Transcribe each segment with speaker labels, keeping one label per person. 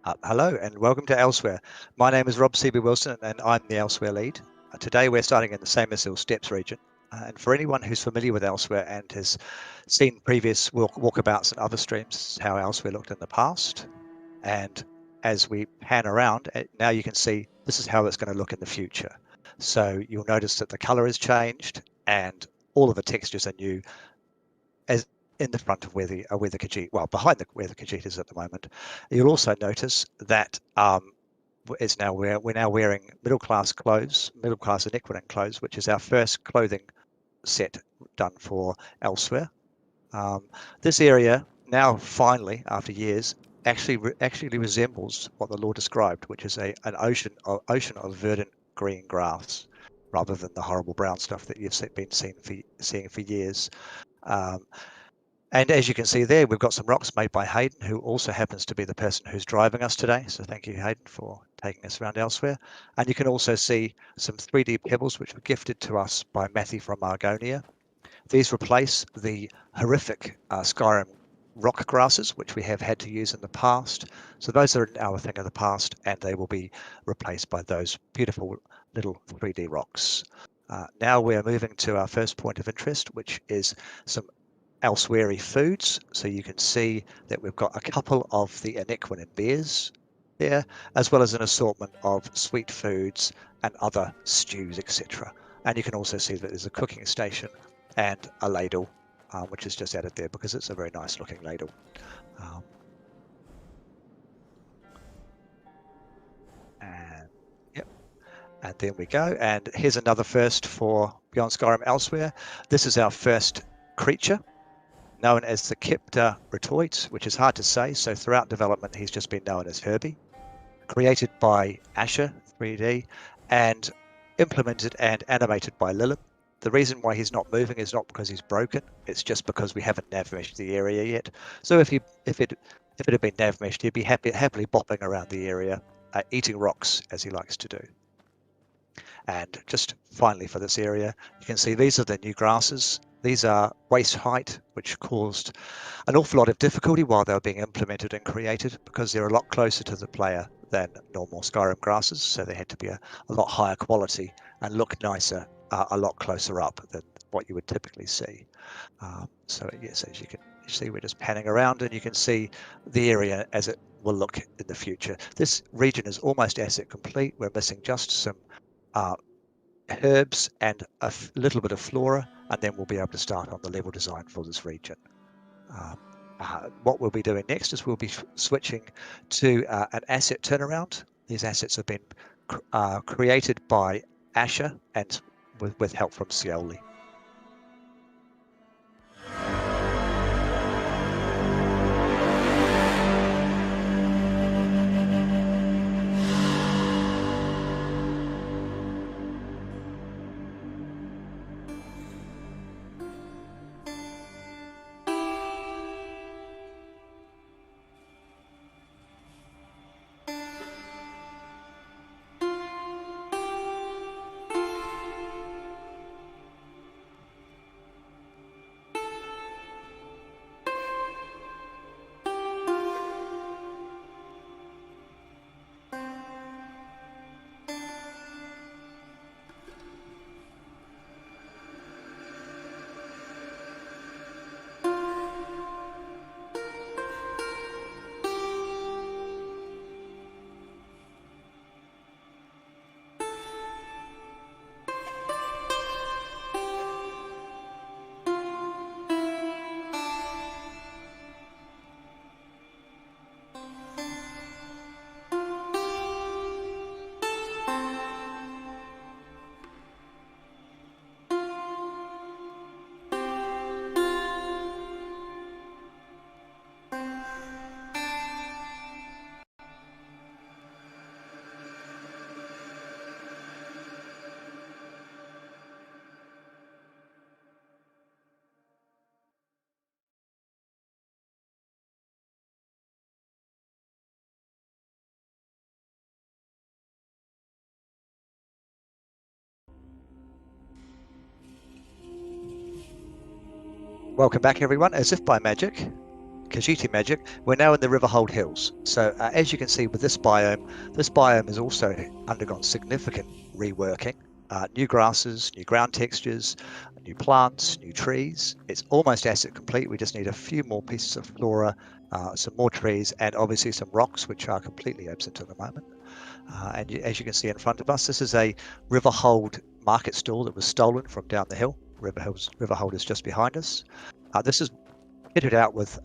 Speaker 1: Hello and welcome to Elsweyr. My name is Rob C.B. Wilson and I'm the Elsweyr lead. Today we're starting in the Same-as-Hill Steppes region. And for anyone who's familiar with Elsweyr and has seen previous walkabouts and other streams, how Elsweyr looked in the past. And as we pan around, now you can see this is how it's going to look in the future. So you'll notice that the color has changed and all of the textures are new, as in the front of where the Khajiit, well, behind where the Khajiit is at the moment. You'll also notice that we're now wearing middle class clothes, middle class Iniquitan clothes, which is our first clothing set done for Elsweyr. This area now finally, after years, actually resembles what the Lord described, which is an ocean of verdant green grass, rather than the horrible brown stuff that you've been seeing for years. And as you can see there, we've got some rocks made by Hayden, who also happens to be the person who's driving us today. So thank you, Hayden, for taking us around Elsweyr. And you can also see some 3D pebbles, which were gifted to us by Matthew from Argonia. These replace the horrific Skyrim rock grasses, which we have had to use in the past. So those are now a thing of the past, and they will be replaced by those beautiful little 3D rocks. Now we're moving to our first point of interest, which is some Elsweyry foods. So you can see that we've got a couple of the Iniquitan beers there, as well as an assortment of sweet foods and other stews, etc. And you can also see that there's a cooking station and a ladle, which is just added there because it's a very nice looking ladle. And yep, and there we go. And here's another first for Beyond Skyrim Elsweyr. This is our first creature, known as the Kipta Retoit, which is hard to say. So throughout development, he's just been known as Herbie, created by Asher 3D and implemented and animated by Lilith. The reason why he's not moving is not because he's broken. It's just because we haven't nav meshed the area yet. So if it had been nav meshed, he'd be happily bopping around the area, eating rocks as he likes to do. And just finally for this area, you can see these are the new grasses. These are waist height, which caused an awful lot of difficulty while they were being implemented and created, because they're a lot closer to the player than normal Skyrim grasses. So they had to be a lot higher quality and look nicer, a lot closer up than what you would typically see. So yes, as you can see, we're just panning around and you can see the area as it will look in the future. This region is almost asset complete. We're missing just some herbs and a little bit of flora, and then we'll be able to start on the level design for this region. What we'll be doing next is we'll be switching to an asset turnaround. These assets have been created by Asher and with help from Scioli. Welcome back, everyone. As if by magic, Khajiit magic, we're now in the Riverhold Hills. So as you can see with this biome has also undergone significant reworking. New grasses, new ground textures, new plants, new trees. It's almost asset complete. We just need a few more pieces of flora, some more trees, and obviously some rocks, which are completely absent at the moment. And as you can see in front of us, this is a Riverhold market stall that was stolen from down the hill. Riverhold is just behind us. This is kitted out with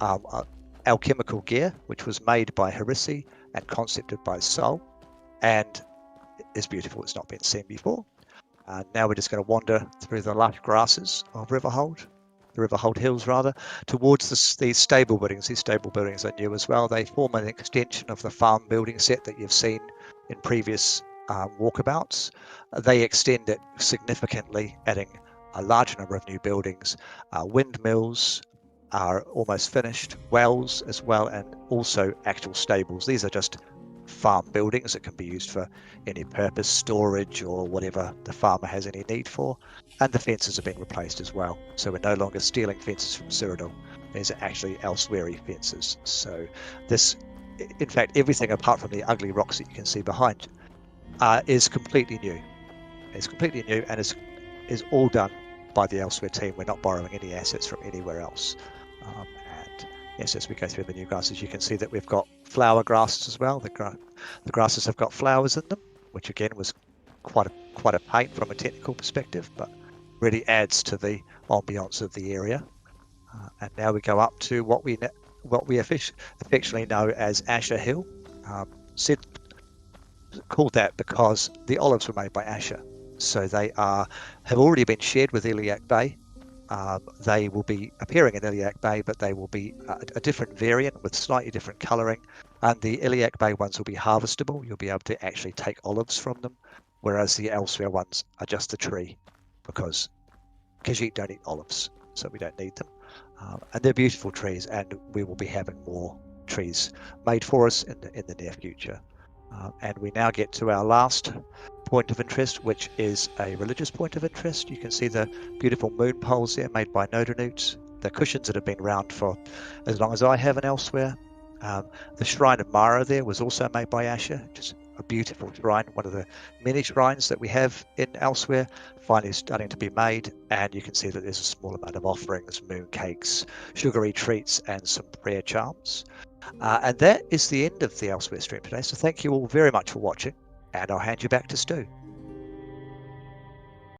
Speaker 1: alchemical gear, which was made by Heresy and concepted by Sol, and is beautiful. It's not been seen before. Now we're just going to wander through the lush grasses of Riverhold, the Riverhold Hills rather, towards these stable buildings. These stable buildings are new as well. They form an extension of the farm building set that you've seen in previous walkabouts. They extend it significantly, adding a large number of new buildings. Windmills are almost finished, wells as well, and also actual stables. These are just farm buildings that can be used for any purpose, storage or whatever the farmer has any need for. And the fences have been replaced as well. So we're no longer stealing fences from Cyrodiil. These are actually Elsweyr fences. So this, in fact, everything apart from the ugly rocks that you can see behind is completely new. It's completely new and is all done by the Elsweyr team. We're not borrowing any assets from anywhere else. And yes, as we go through the new grasses, you can see that we've got flower grasses as well. The grasses have got flowers in them, which again was quite a pain from a technical perspective, but really adds to the ambiance of the area. And now we go up to what we affectionately know as Asher Hill. Called that because the olives were made by Asher. So they have already been shared with Iliac Bay. They will be appearing in Iliac Bay, but they will be a different variant with slightly different colouring. And the Iliac Bay ones will be harvestable. You'll be able to actually take olives from them, whereas the Elsweyr ones are just the tree, because Khajiit don't eat olives, so we don't need them. And they're beautiful trees, and we will be having more trees made for us in the near future. And we now get to our last point of interest, which is a religious point of interest. You can see the beautiful moon poles there made by Nodonutes, the cushions that have been round for as long as I have in Elsweyr. The shrine of Mara there was also made by Asher, just a beautiful shrine, one of the many shrines that we have in Elsweyr, finally starting to be made. And you can see that there's a small amount of offerings, moon cakes, sugary treats, and some prayer charms. And that is the end of the Elsweyr stream today. So thank you all very much for watching, and I'll hand you back to Stu.